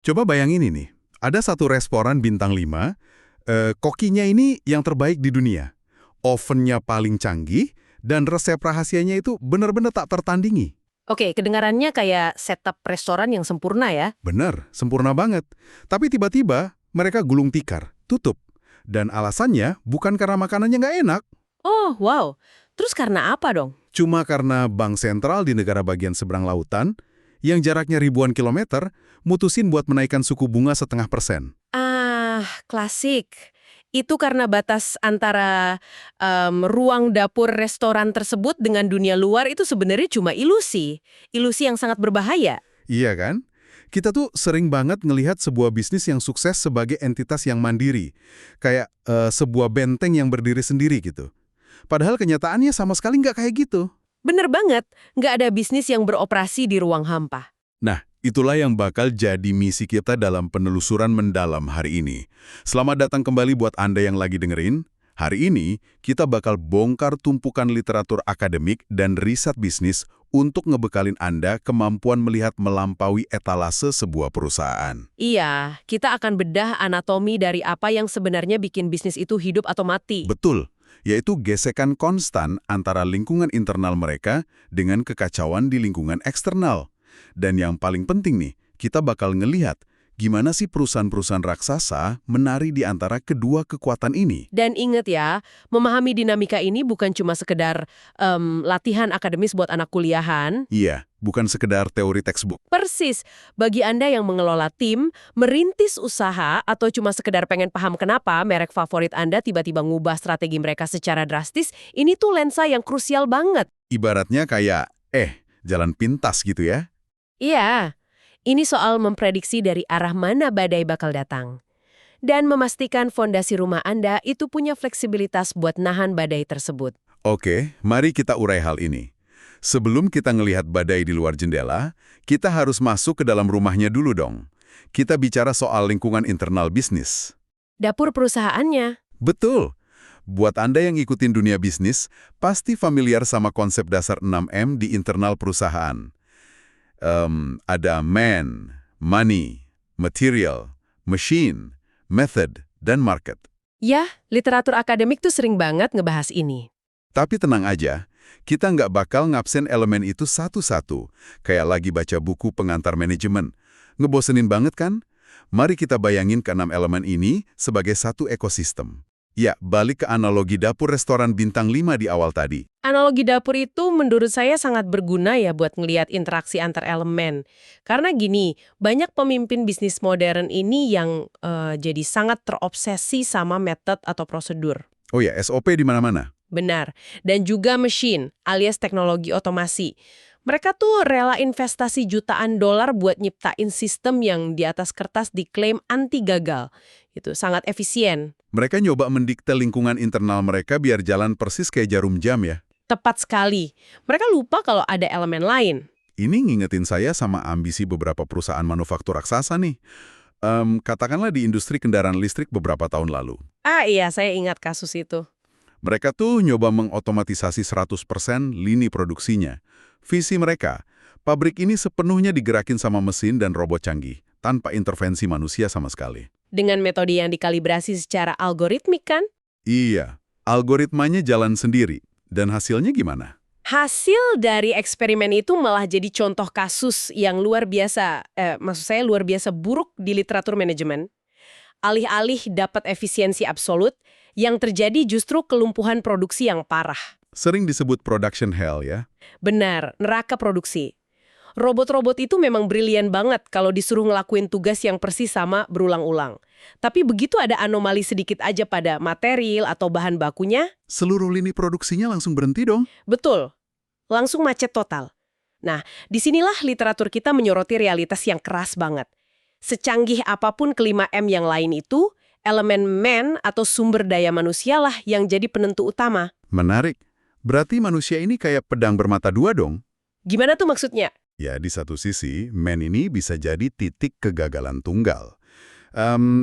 Coba bayangin ini, ada satu restoran bintang 5, kokinya ini yang terbaik di dunia. Ovennya paling canggih, dan resep rahasianya itu benar-benar tak tertandingi. Oke, kedengarannya kayak setup restoran yang sempurna ya. Benar, sempurna banget. Tapi tiba-tiba mereka gulung tikar, tutup. Dan alasannya bukan karena makanannya nggak enak, Oh, wow. Terus karena apa dong? cuma karena bank sentral di negara bagian seberang lautan, yang jaraknya ribuan kilometer, mutusin buat menaikkan suku bunga 0,5%. Ah, klasik. Itu karena batas antara ruang dapur restoran tersebut dengan dunia luar itu sebenarnya cuma ilusi. Ilusi yang sangat berbahaya. Iya kan? Kita tuh sering banget ngelihat sebuah bisnis yang sukses sebagai entitas yang mandiri. Kayak sebuah benteng yang berdiri sendiri gitu. Padahal kenyataannya sama sekali nggak kayak gitu. Bener banget, nggak ada bisnis yang beroperasi di ruang hampa. Nah, itulah yang bakal jadi misi kita dalam penelusuran mendalam hari ini. Selamat datang kembali buat Anda yang lagi dengerin. Hari ini, kita bakal bongkar tumpukan literatur akademik dan riset bisnis untuk ngebekalin Anda kemampuan melihat melampaui etalase sebuah perusahaan. Iya, kita akan bedah anatomi dari apa yang sebenarnya bikin bisnis itu hidup atau mati. Betul, yaitu gesekan konstan antara lingkungan internal mereka dengan kekacauan di lingkungan eksternal. Dan yang paling penting nih, kita bakal ngelihat gimana sih perusahaan-perusahaan raksasa menari di antara kedua kekuatan ini. Dan ingat ya, memahami dinamika ini bukan cuma sekedar latihan akademis buat anak kuliahan. Iya, bukan sekedar teori textbook. Persis, bagi Anda yang mengelola tim, merintis usaha, atau cuma sekedar pengen paham kenapa merek favorit Anda tiba-tiba ngubah strategi mereka secara drastis, ini tuh lensa yang krusial banget. Ibaratnya kayak, jalan pintas gitu ya. Iya, ini soal memprediksi dari arah mana badai bakal datang. Dan memastikan fondasi rumah Anda itu punya fleksibilitas buat nahan badai tersebut. Oke, mari kita urai hal ini. Sebelum kita ngelihat badai di luar jendela, kita harus masuk ke dalam rumahnya dulu dong. Kita bicara soal lingkungan internal bisnis. Dapur perusahaannya. Betul. Buat Anda yang ikutin dunia bisnis, pasti familiar sama konsep dasar 6M di internal perusahaan. Ada man, money, material, machine, method, dan market. Ya, literatur akademik tuh sering banget ngebahas ini. Tapi tenang aja, kita nggak bakal ngabsen elemen itu satu-satu, kayak lagi baca buku pengantar manajemen. Ngebosenin banget kan? Mari kita bayangin keenam elemen ini sebagai satu ekosistem. Ya, balik ke analogi dapur restoran bintang 5 di awal tadi. Analogi dapur itu menurut saya sangat berguna ya buat ngelihat interaksi antar elemen. Karena gini, banyak pemimpin bisnis modern ini yang jadi sangat terobsesi sama metode atau prosedur. Oh ya, SOP di mana-mana. Benar. Dan juga mesin, alias teknologi otomasi. Mereka tuh rela investasi jutaan dolar buat nyiptain sistem yang di atas kertas diklaim anti gagal. Itu sangat efisien. Mereka nyoba mendikte lingkungan internal mereka biar jalan persis kayak jarum jam ya. Tepat sekali. Mereka lupa kalau ada elemen lain. Ini ngingetin saya sama ambisi beberapa perusahaan manufaktur raksasa nih. Katakanlah di industri kendaraan listrik beberapa tahun lalu. Ah iya, saya ingat kasus itu. Mereka tuh nyoba mengotomatisasi 100% lini produksinya. Visi mereka, pabrik ini sepenuhnya digerakin sama mesin dan robot canggih, tanpa intervensi manusia sama sekali. Dengan metode yang dikalibrasi secara algoritmik kan? Iya, algoritmanya jalan sendiri. Dan hasilnya gimana? Hasil dari eksperimen itu malah jadi contoh kasus yang luar biasa, maksud saya luar biasa buruk di literatur manajemen. Alih-alih dapat efisiensi absolut, yang terjadi justru kelumpuhan produksi yang parah. Sering disebut production hell ya. Benar, neraka produksi. Robot-robot itu memang brilian banget kalau disuruh ngelakuin tugas yang persis sama berulang-ulang. Tapi begitu ada anomali sedikit aja pada material atau bahan bakunya, Seluruh lini produksinya langsung berhenti dong. betul, langsung macet total. Nah, disinilah literatur kita menyoroti realitas yang keras banget. Secanggih apapun ke-5M yang lain itu, elemen man atau sumber daya manusialah yang jadi penentu utama. Menarik. Berarti manusia ini kayak pedang bermata dua dong. Gimana tuh maksudnya? Ya, di satu sisi, man ini bisa jadi titik kegagalan tunggal.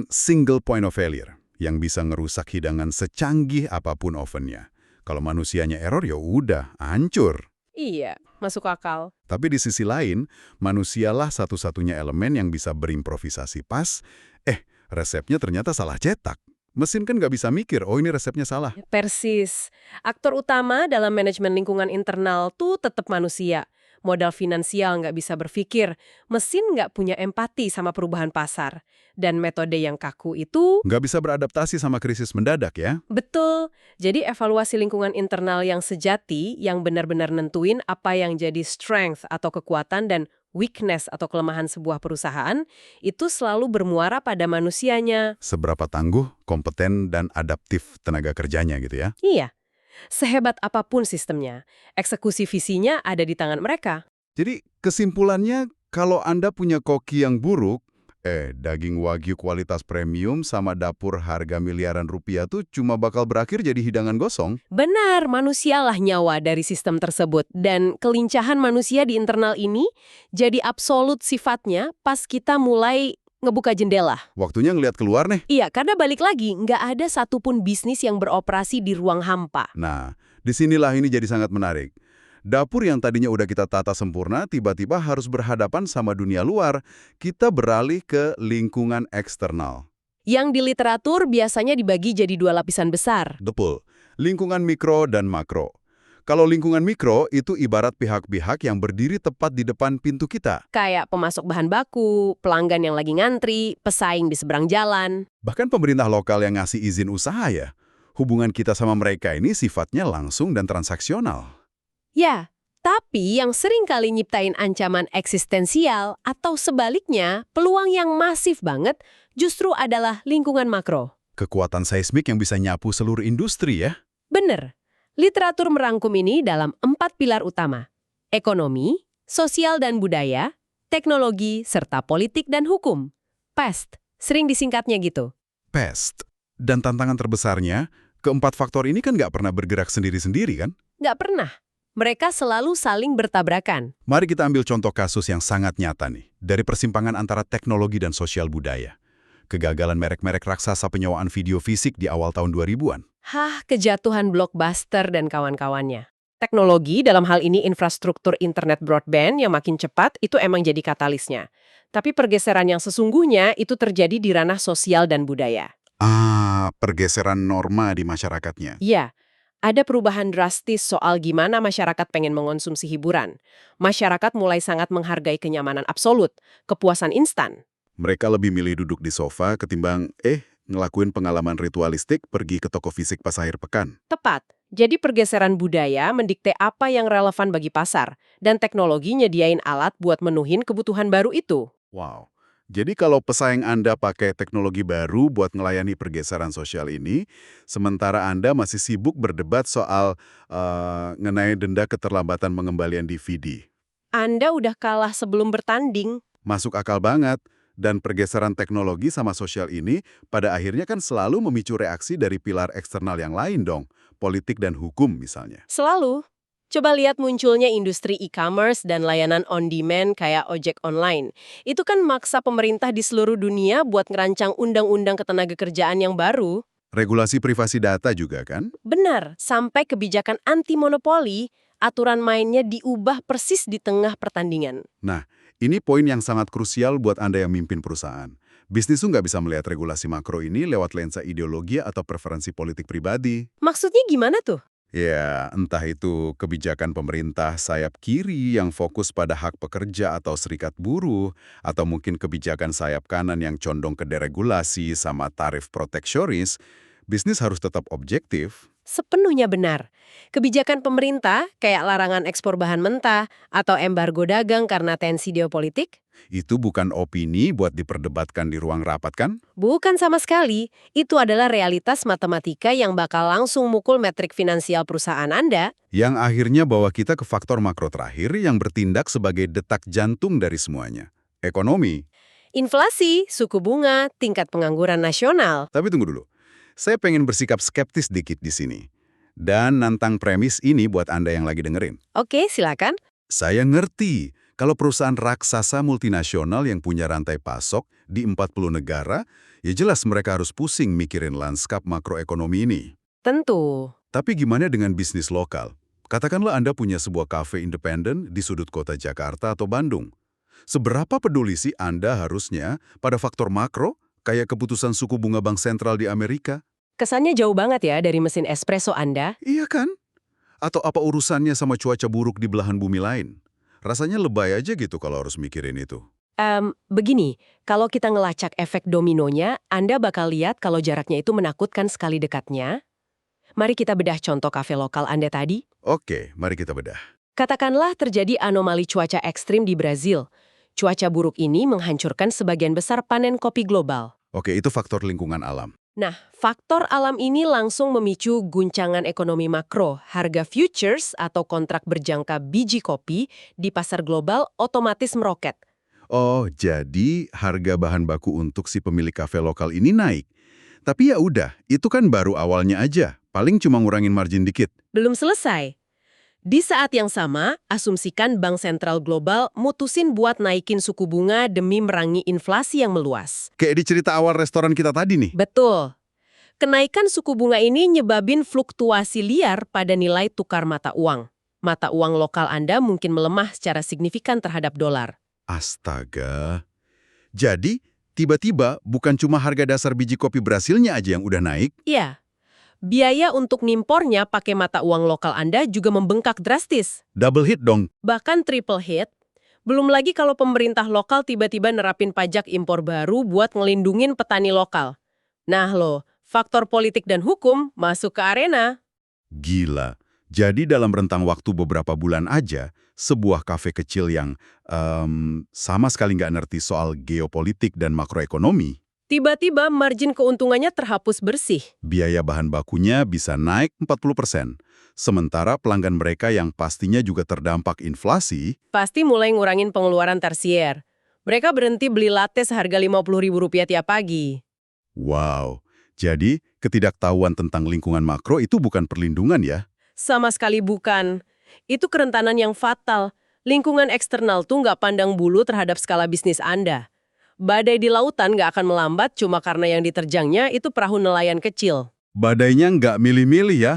Single point of failure, yang bisa ngerusak hidangan secanggih apapun ovennya. Kalau manusianya error, ya udah, hancur. Iya. masuk akal. Tapi di sisi lain, manusialah satu-satunya elemen yang bisa berimprovisasi pas, resepnya ternyata salah cetak. Mesin kan nggak bisa mikir, oh ini resepnya salah. Persis. Aktor utama dalam manajemen lingkungan internal tuh tetap manusia. Modal finansial nggak bisa berpikir, mesin nggak punya empati sama perubahan pasar. Dan metode yang kaku itu, Nggak bisa beradaptasi sama krisis mendadak ya. betul. Jadi evaluasi lingkungan internal yang sejati, yang benar-benar nentuin apa yang jadi strength atau kekuatan dan weakness atau kelemahan sebuah perusahaan, itu selalu bermuara pada manusianya. Seberapa tangguh, kompeten, dan adaptif tenaga kerjanya gitu ya. Iya. Sehebat apapun sistemnya, eksekusi visinya ada di tangan mereka. Jadi kesimpulannya, kalau Anda punya koki yang buruk, daging wagyu kualitas premium sama dapur harga miliaran rupiah tuh cuma bakal berakhir jadi hidangan gosong. Benar, manusialah nyawa dari sistem tersebut. Dan kelincahan manusia di internal ini jadi absolut sifatnya pas kita mulai ngebuka jendela. Waktunya ngelihat keluar nih. Iya, karena balik lagi, nggak ada satupun bisnis yang beroperasi di ruang hampa. Nah, disinilah ini jadi sangat menarik. Dapur yang tadinya udah kita tata sempurna, tiba-tiba harus berhadapan sama dunia luar. Kita beralih ke lingkungan eksternal. Yang di literatur biasanya dibagi jadi dua lapisan besar. Betul, lingkungan mikro dan makro. Kalau lingkungan mikro, itu ibarat pihak-pihak yang berdiri tepat di depan pintu kita. Kayak pemasok bahan baku, pelanggan yang lagi ngantri, pesaing di seberang jalan. Bahkan pemerintah lokal yang ngasih izin usaha ya. Hubungan kita sama mereka ini sifatnya langsung dan transaksional. Ya, tapi yang sering kali nyiptain ancaman eksistensial atau sebaliknya peluang yang masif banget justru adalah lingkungan makro. Kekuatan seismik yang bisa nyapu seluruh industri ya. Bener, literatur merangkum ini dalam 4 pilar utama. Ekonomi, sosial dan budaya, teknologi, serta politik dan hukum. PEST, sering disingkatnya gitu. Pest. Dan tantangan terbesarnya, keempat faktor ini kan nggak pernah bergerak sendiri-sendiri kan? Nggak pernah. Mereka selalu saling bertabrakan. Mari kita ambil contoh kasus yang sangat nyata nih. Dari persimpangan antara teknologi dan sosial budaya. Kegagalan merek-merek raksasa penyewaan video fisik di awal tahun 2000-an. Kejatuhan Blockbuster dan kawan-kawannya. Teknologi, dalam hal ini infrastruktur internet broadband yang makin cepat, itu emang jadi katalisnya. Tapi pergeseran yang sesungguhnya itu terjadi di ranah sosial dan budaya. Pergeseran norma di masyarakatnya. Ya, ada perubahan drastis soal gimana masyarakat pengen mengonsumsi hiburan. Masyarakat mulai sangat menghargai kenyamanan absolut, kepuasan instan. Mereka lebih milih duduk di sofa ketimbang, ngelakuin pengalaman ritualistik pergi ke toko fisik pas akhir pekan. Tepat. Jadi pergeseran budaya mendikte apa yang relevan bagi pasar, dan teknologi nyediain alat buat menuhin kebutuhan baru itu. Wow. Jadi kalau pesaing Anda pakai teknologi baru buat ngelayani pergeseran sosial ini, sementara Anda masih sibuk berdebat soal ngenai denda keterlambatan pengembalian DVD. Anda udah kalah sebelum bertanding. Masuk akal banget. Dan pergeseran teknologi sama sosial ini pada akhirnya kan selalu memicu reaksi dari pilar eksternal yang lain dong. Politik dan hukum misalnya. Selalu. Coba lihat munculnya industri e-commerce dan layanan on-demand kayak ojek online. Itu kan maksa pemerintah di seluruh dunia buat ngerancang undang-undang ketenagakerjaan yang baru. Regulasi privasi data juga kan? Benar, sampai kebijakan anti-monopoli, aturan mainnya diubah persis di tengah pertandingan. Nah, ini poin yang sangat krusial buat Anda yang mimpin perusahaan. Bisnis tuh nggak bisa melihat regulasi makro ini lewat lensa ideologi atau preferensi politik pribadi. Maksudnya gimana tuh? Ya, entah itu kebijakan pemerintah sayap kiri yang fokus pada hak pekerja atau serikat buruh, atau mungkin kebijakan sayap kanan yang condong ke deregulasi sama tarif proteksionis, bisnis harus tetap objektif. Sepenuhnya benar. Kebijakan pemerintah, kayak larangan ekspor bahan mentah atau embargo dagang karena tensi geopolitik, Itu bukan opini buat diperdebatkan di ruang rapat kan? bukan sama sekali. Itu adalah realitas matematika yang bakal langsung mukul metrik finansial perusahaan Anda. Yang akhirnya bawa kita ke faktor makro terakhir yang bertindak sebagai detak jantung dari semuanya. Ekonomi. Inflasi, suku bunga, tingkat pengangguran nasional. Tapi tunggu dulu. Saya pengen bersikap skeptis dikit di sini. Dan nantang premis ini buat Anda yang lagi dengerin. Oke, silakan. Saya ngerti kalau perusahaan raksasa multinasional yang punya rantai pasok di 40 negara, ya jelas mereka harus pusing mikirin lanskap makroekonomi ini. Tentu. Tapi gimana dengan bisnis lokal? Katakanlah Anda punya sebuah kafe independen di sudut kota Jakarta atau Bandung. Seberapa peduli sih Anda harusnya pada faktor makro, kayak keputusan suku bunga bank sentral di Amerika? Kesannya jauh banget ya dari mesin espresso Anda. Iya kan? Atau apa urusannya sama cuaca buruk di belahan bumi lain? Rasanya lebay aja gitu kalau harus mikirin itu. Begini, kalau kita ngelacak efek dominonya, Anda bakal lihat kalau jaraknya itu menakutkan sekali dekatnya. Mari kita bedah contoh kafe lokal Anda tadi. Oke, mari kita bedah. Katakanlah terjadi anomali cuaca ekstrim di Brazil. Cuaca buruk ini menghancurkan sebagian besar panen kopi global. Oke, itu faktor lingkungan alam. Nah, faktor alam ini langsung memicu guncangan ekonomi makro. Harga futures atau kontrak berjangka biji kopi di pasar global otomatis meroket. Oh, jadi harga bahan baku untuk si pemilik kafe lokal ini naik. Tapi ya udah, itu kan baru awalnya aja. Paling cuma ngurangin margin dikit. Belum selesai. Di saat yang sama, asumsikan Bank Sentral Global mutusin buat naikin suku bunga demi merangi inflasi yang meluas. Kayak di cerita awal restoran kita tadi nih. Betul. Kenaikan suku bunga ini nyebabin fluktuasi liar pada nilai tukar mata uang. Mata uang lokal Anda mungkin melemah secara signifikan terhadap dolar. Astaga. Jadi, tiba-tiba bukan cuma harga dasar biji kopi Brasilnya aja yang udah naik. Iya. Biaya untuk nimpornya pakai mata uang lokal Anda juga membengkak drastis. Double hit dong. Bahkan triple hit. Belum lagi kalau pemerintah lokal tiba-tiba nerapin pajak impor baru buat ngelindungin petani lokal. Nah loh, faktor politik dan hukum masuk ke arena. Gila. Jadi dalam rentang waktu beberapa bulan aja, sebuah kafe kecil yang sama sekali nggak ngerti soal geopolitik dan makroekonomi, Tiba-tiba margin keuntungannya terhapus bersih. biaya bahan bakunya bisa naik 40%. Sementara pelanggan mereka yang pastinya juga terdampak inflasi, Pasti mulai ngurangin pengeluaran tersier. Mereka berhenti beli latte seharga Rp50.000 tiap pagi. wow. Jadi, ketidaktahuan tentang lingkungan makro itu bukan perlindungan ya. Sama sekali bukan. Itu kerentanan yang fatal. Lingkungan eksternal tuh nggak pandang bulu terhadap skala bisnis Anda. Badai di lautan nggak akan melambat cuma karena yang diterjangnya itu perahu nelayan kecil. Badainya nggak milih-milih ya.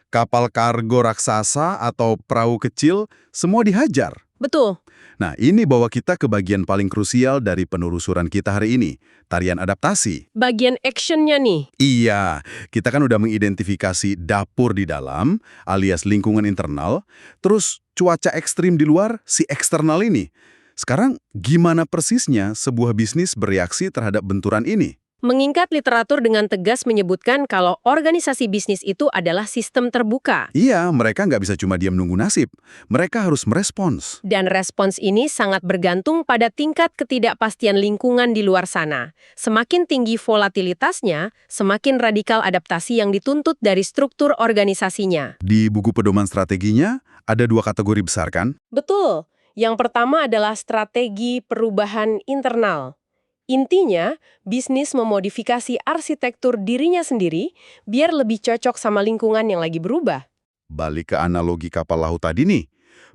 Kapal kargo raksasa atau perahu kecil, semua dihajar. Betul. Nah, ini bawa kita ke bagian paling krusial dari penelusuran kita hari ini, tarian adaptasi. Bagian actionnya nih. Iya, kita kan udah mengidentifikasi dapur di dalam, alias lingkungan internal, terus cuaca ekstrim di luar, si eksternal ini. Sekarang, gimana persisnya sebuah bisnis bereaksi terhadap benturan ini? Mengingat literatur dengan tegas menyebutkan kalau organisasi bisnis itu adalah sistem terbuka. Iya, mereka nggak bisa cuma diam nunggu nasib. Mereka harus merespons. Dan respons ini sangat bergantung pada tingkat ketidakpastian lingkungan di luar sana. Semakin tinggi volatilitasnya, semakin radikal adaptasi yang dituntut dari struktur organisasinya. Di buku pedoman strateginya, ada 2 kategori besar kan? Betul. Yang pertama adalah strategi perubahan internal. Intinya, bisnis memodifikasi arsitektur dirinya sendiri biar lebih cocok sama lingkungan yang lagi berubah. Balik ke analogi kapal laut tadi nih.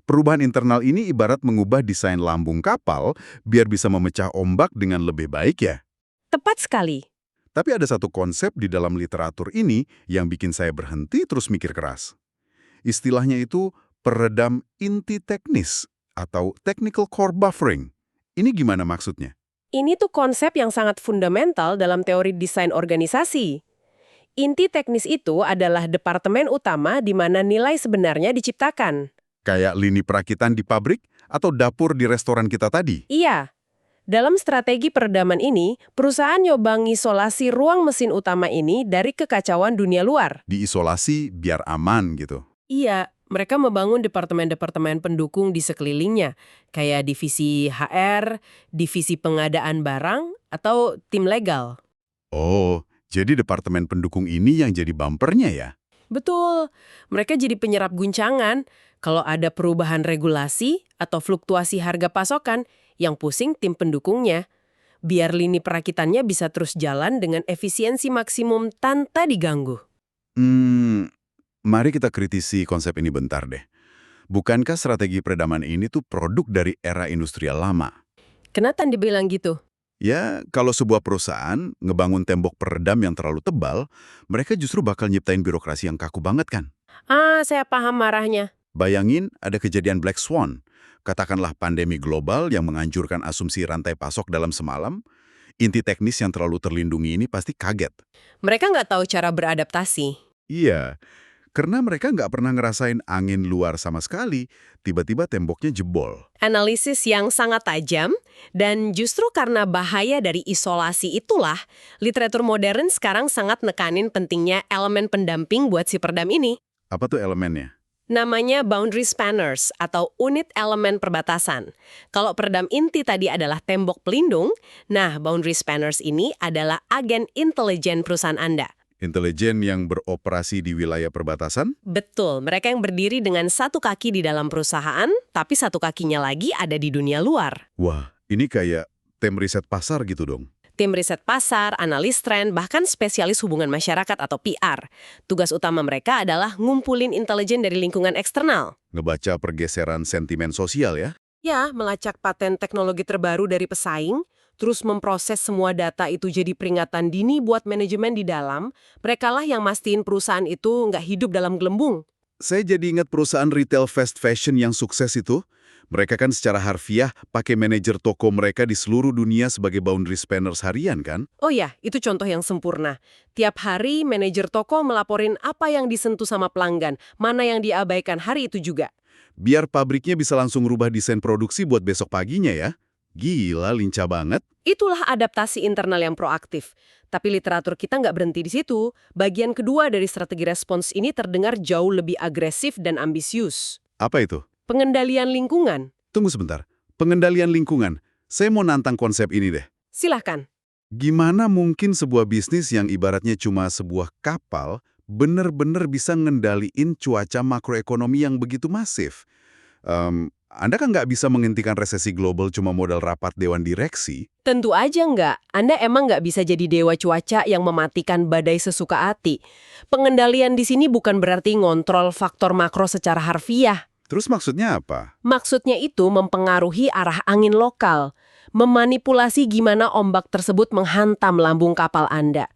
Perubahan internal ini ibarat mengubah desain lambung kapal biar bisa memecah ombak dengan lebih baik ya. Tepat sekali. Tapi ada satu konsep di dalam literatur ini yang bikin saya berhenti terus mikir keras. Istilahnya itu peredam inti teknis atau technical core buffering. Ini gimana maksudnya? Ini tuh konsep yang sangat fundamental dalam teori desain organisasi. Inti teknis itu adalah departemen utama di mana nilai sebenarnya diciptakan. Kayak lini perakitan di pabrik atau dapur di restoran kita tadi? Iya. Dalam strategi peredaman ini, perusahaan nyoba ngisolasi ruang mesin utama ini dari kekacauan dunia luar. Diisolasi biar aman gitu. Iya, mereka membangun departemen-departemen pendukung di sekelilingnya, kayak divisi HR, divisi pengadaan barang, atau tim legal. Oh, jadi departemen pendukung ini yang jadi bumpernya ya? Betul, mereka jadi penyerap guncangan. Kalau ada perubahan regulasi atau fluktuasi harga pasokan, yang pusing tim pendukungnya. Biar lini perakitannya bisa terus jalan dengan efisiensi maksimum tanpa diganggu. Mari kita kritisi konsep ini bentar deh. Bukankah strategi peredaman ini tuh produk dari era industrial lama? Kenapa dibilang gitu? Ya, kalau sebuah perusahaan ngebangun tembok peredam yang terlalu tebal, mereka justru bakal nyiptain birokrasi yang kaku banget kan? Saya paham marahnya. Bayangin ada kejadian Black Swan, katakanlah pandemi global yang menganjurkan asumsi rantai pasok dalam semalam, inti teknis yang terlalu terlindungi ini pasti kaget. Mereka nggak tahu cara beradaptasi. Iya, karena mereka nggak pernah ngerasain angin luar sama sekali, tiba-tiba temboknya jebol. Analisis yang sangat tajam, dan justru karena bahaya dari isolasi itulah, literatur modern sekarang sangat nekanin pentingnya elemen pendamping buat si peredam ini. Apa tuh elemennya? Namanya boundary spanners atau unit elemen perbatasan. Kalau peredam inti tadi adalah tembok pelindung, nah boundary spanners ini adalah agen intelijen perusahaan Anda. Intelijen yang beroperasi di wilayah perbatasan? Betul, mereka yang berdiri dengan satu kaki di dalam perusahaan, tapi satu kakinya lagi ada di dunia luar. Wah, ini kayak tim riset pasar gitu dong. Tim riset pasar, analis tren, bahkan spesialis hubungan masyarakat atau PR. Tugas utama mereka adalah ngumpulin intelijen dari lingkungan eksternal. Ngebaca pergeseran sentimen sosial ya? Ya, melacak paten teknologi terbaru dari pesaing, terus memproses semua data itu jadi peringatan dini buat manajemen di dalam, merekalah yang mastiin perusahaan itu nggak hidup dalam gelembung. Saya jadi ingat perusahaan retail fast fashion yang sukses itu. Mereka kan secara harfiah pakai manajer toko mereka di seluruh dunia sebagai boundary spanners harian kan? Oh ya, itu contoh yang sempurna. Tiap hari manajer toko melaporin apa yang disentuh sama pelanggan, mana yang diabaikan hari itu juga. Biar pabriknya bisa langsung rubah desain produksi buat besok paginya ya. Gila, lincah banget. Itulah adaptasi internal yang proaktif. Tapi literatur kita nggak berhenti di situ. Bagian kedua dari strategi respons ini terdengar jauh lebih agresif dan ambisius. Apa itu? Pengendalian lingkungan. Tunggu sebentar. Pengendalian lingkungan. Saya mau nantang konsep ini deh. Silahkan. Gimana mungkin sebuah bisnis yang ibaratnya cuma sebuah kapal bener-bener bisa ngendaliin cuaca makroekonomi yang begitu masif? Anda kan nggak bisa menghentikan resesi global cuma modal rapat dewan direksi. Tentu aja nggak. Anda emang nggak bisa jadi dewa cuaca yang mematikan badai sesuka hati. Pengendalian di sini bukan berarti ngontrol faktor makro secara harfiah. Terus maksudnya apa? Maksudnya itu mempengaruhi arah angin lokal, memanipulasi gimana ombak tersebut menghantam lambung kapal Anda.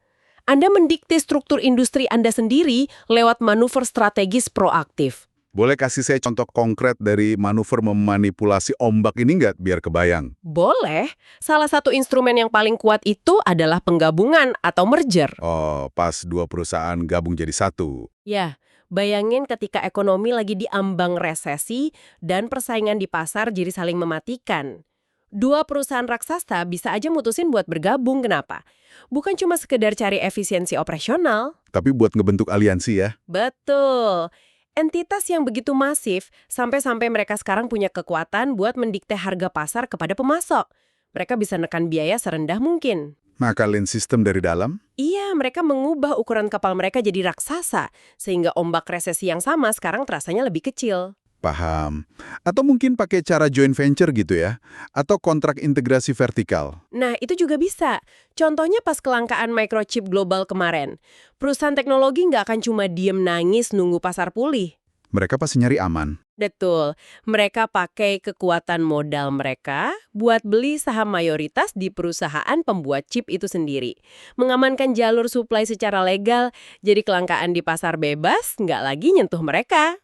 Anda mendikte struktur industri Anda sendiri lewat manuver strategis proaktif. Boleh kasih saya contoh konkret dari manuver memanipulasi ombak ini nggak biar kebayang? Boleh. Salah satu instrumen yang paling kuat itu adalah penggabungan atau merger. Oh, pas dua perusahaan gabung jadi satu. Ya, bayangin ketika ekonomi lagi diambang resesi dan persaingan di pasar jadi saling mematikan. Dua perusahaan raksasa bisa aja mutusin buat bergabung, kenapa? Bukan cuma sekedar cari efisiensi operasional. Tapi buat ngebentuk aliansi ya. Betul. Entitas yang begitu masif, sampai-sampai mereka sekarang punya kekuatan buat mendikte harga pasar kepada pemasok. Mereka bisa nekan biaya serendah mungkin. Ngakalin sistem dari dalam? Iya, mereka mengubah ukuran kapal mereka jadi raksasa, sehingga ombak resesi yang sama sekarang terasanya lebih kecil. Paham. Atau mungkin pakai cara joint venture gitu ya? Atau kontrak integrasi vertikal? Nah, itu juga bisa. Contohnya pas kelangkaan microchip global kemarin. Perusahaan teknologi nggak akan cuma diem nangis nunggu pasar pulih. Mereka pasti nyari aman. Betul. Mereka pakai kekuatan modal mereka buat beli saham mayoritas di perusahaan pembuat chip itu sendiri. Mengamankan jalur suplai secara legal, jadi kelangkaan di pasar bebas nggak lagi nyentuh mereka.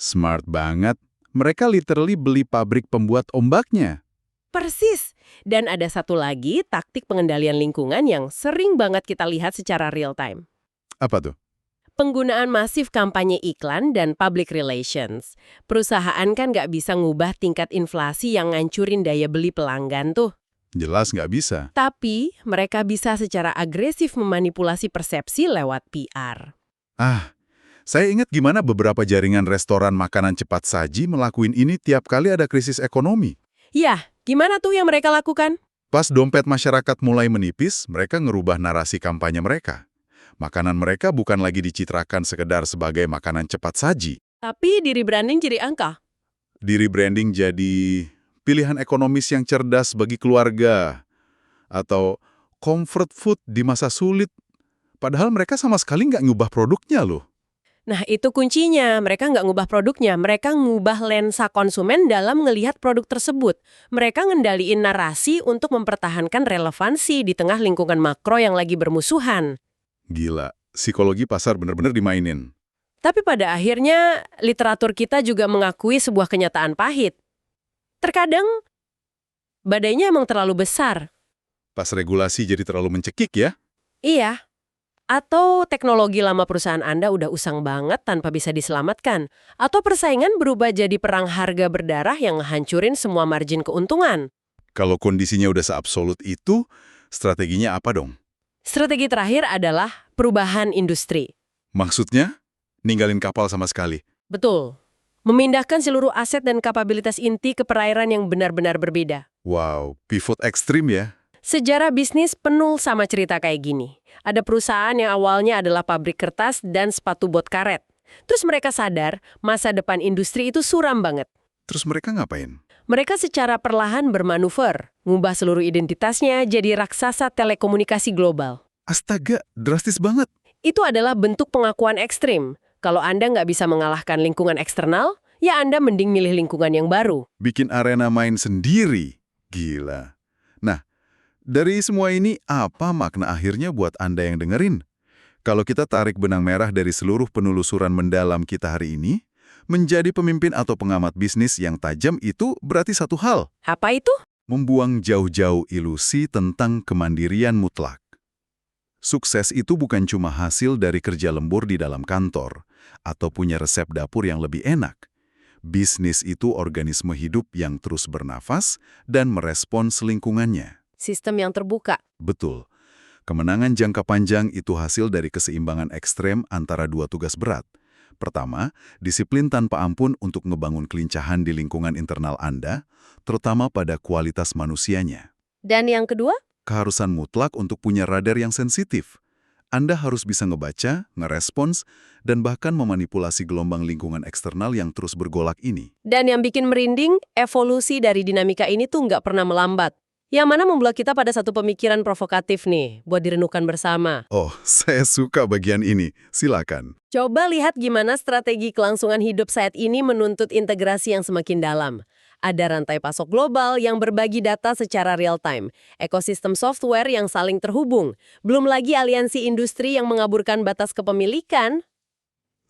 Smart banget. Mereka literally beli pabrik pembuat ombaknya. Persis. Dan ada satu lagi taktik pengendalian lingkungan yang sering banget kita lihat secara real time. Apa tuh? Penggunaan masif kampanye iklan dan public relations. Perusahaan kan nggak bisa ngubah tingkat inflasi yang ngancurin daya beli pelanggan tuh. Jelas nggak bisa. Tapi mereka bisa secara agresif memanipulasi persepsi lewat PR. Saya ingat gimana beberapa jaringan restoran makanan cepat saji melakuin ini tiap kali ada krisis ekonomi. Yah, gimana tuh yang mereka lakukan? Pas dompet masyarakat mulai menipis, mereka ngerubah narasi kampanye mereka. Makanan mereka bukan lagi dicitrakan sekedar sebagai makanan cepat saji. Tapi di rebranding jadi angka. Di rebranding jadi pilihan ekonomis yang cerdas bagi keluarga. Atau comfort food di masa sulit. Padahal mereka sama sekali nggak ngubah produknya loh. Nah, itu kuncinya. Mereka nggak ngubah produknya. Mereka ngubah lensa konsumen dalam ngelihat produk tersebut. Mereka ngendaliin narasi untuk mempertahankan relevansi di tengah lingkungan makro yang lagi bermusuhan. Gila, psikologi pasar bener-bener dimainin. Tapi pada akhirnya, literatur kita juga mengakui sebuah kenyataan pahit. Terkadang, badainya emang terlalu besar. Pas regulasi jadi terlalu mencekik ya? Iya. Atau teknologi lama perusahaan Anda udah usang banget tanpa bisa diselamatkan. Atau persaingan berubah jadi perang harga berdarah yang ngehancurin semua margin keuntungan. Kalau kondisinya udah seabsolut itu, strateginya apa dong? Strategi terakhir adalah perubahan industri. Maksudnya, ninggalin kapal sama sekali. Betul. Memindahkan seluruh aset dan kapabilitas inti ke perairan yang benar-benar berbeda. Wow, pivot ekstrim ya? Sejarah bisnis penuh sama cerita kayak gini. Ada perusahaan yang awalnya adalah pabrik kertas dan sepatu bot karet. Terus mereka sadar masa depan industri itu suram banget. Terus mereka ngapain? Mereka secara perlahan bermanuver, ngubah seluruh identitasnya jadi raksasa telekomunikasi global. Astaga, drastis banget. Itu adalah bentuk pengakuan ekstrim. Kalau Anda nggak bisa mengalahkan lingkungan eksternal, ya Anda mending milih lingkungan yang baru. Bikin arena main sendiri. Gila. Nah, dari semua ini, apa makna akhirnya buat Anda yang dengerin? Kalau kita tarik benang merah dari seluruh penelusuran mendalam kita hari ini, menjadi pemimpin atau pengamat bisnis yang tajam itu berarti satu hal. Apa itu? Membuang jauh-jauh ilusi tentang kemandirian mutlak. Sukses itu bukan cuma hasil dari kerja lembur di dalam kantor, atau punya resep dapur yang lebih enak. Bisnis itu organisme hidup yang terus bernafas dan merespons lingkungannya. Sistem yang terbuka. Betul. Kemenangan jangka panjang itu hasil dari keseimbangan ekstrem antara dua tugas berat. Pertama, disiplin tanpa ampun untuk ngebangun kelincahan di lingkungan internal Anda, terutama pada kualitas manusianya. Dan yang kedua? Keharusan mutlak untuk punya radar yang sensitif. Anda harus bisa ngebaca, ngerespons, dan bahkan memanipulasi gelombang lingkungan eksternal yang terus bergolak ini. Dan yang bikin merinding, evolusi dari dinamika ini tuh nggak pernah melambat. Yang mana membuat kita pada satu pemikiran provokatif nih, buat direnungkan bersama. Oh, saya suka bagian ini. Silakan. Coba lihat gimana strategi kelangsungan hidup saat ini menuntut integrasi yang semakin dalam. Ada rantai pasok global yang berbagi data secara real-time, ekosistem software yang saling terhubung, belum lagi aliansi industri yang mengaburkan batas kepemilikan.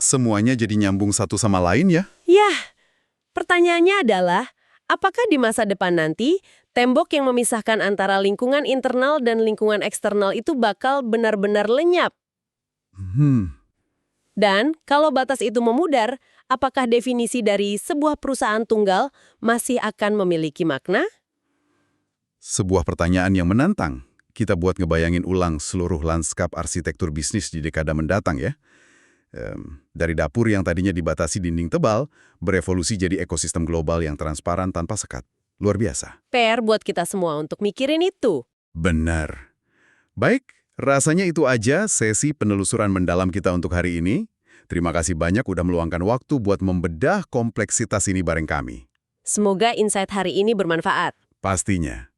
Semuanya jadi nyambung satu sama lain ya? Yah, pertanyaannya adalah, apakah di masa depan nanti, tembok yang memisahkan antara lingkungan internal dan lingkungan eksternal itu bakal benar-benar lenyap? Dan kalau batas itu memudar, apakah definisi dari sebuah perusahaan tunggal masih akan memiliki makna? Sebuah pertanyaan yang menantang. Kita buat ngebayangin ulang seluruh lanskap arsitektur bisnis di dekada mendatang ya. Dari dapur yang tadinya dibatasi dinding tebal, berevolusi jadi ekosistem global yang transparan tanpa sekat. Luar biasa. PR buat kita semua untuk mikirin itu. Benar. Baik, rasanya itu aja sesi penelusuran mendalam kita untuk hari ini. Terima kasih banyak udah meluangkan waktu buat membedah kompleksitas ini bareng kami. Semoga insight hari ini bermanfaat. Pastinya.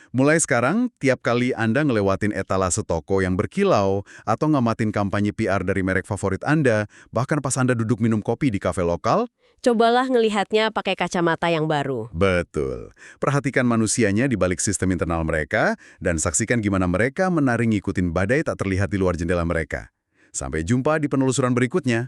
Mulai sekarang, tiap kali Anda ngelewatin etalase toko yang berkilau atau ngamatin kampanye PR dari merek favorit Anda, bahkan pas Anda duduk minum kopi di kafe lokal, Cobalah ngelihatnya pakai kacamata yang baru. betul. Perhatikan manusianya di balik sistem internal mereka dan saksikan gimana mereka menari ngikutin badai tak terlihat di luar jendela mereka. Sampai jumpa di penelusuran berikutnya.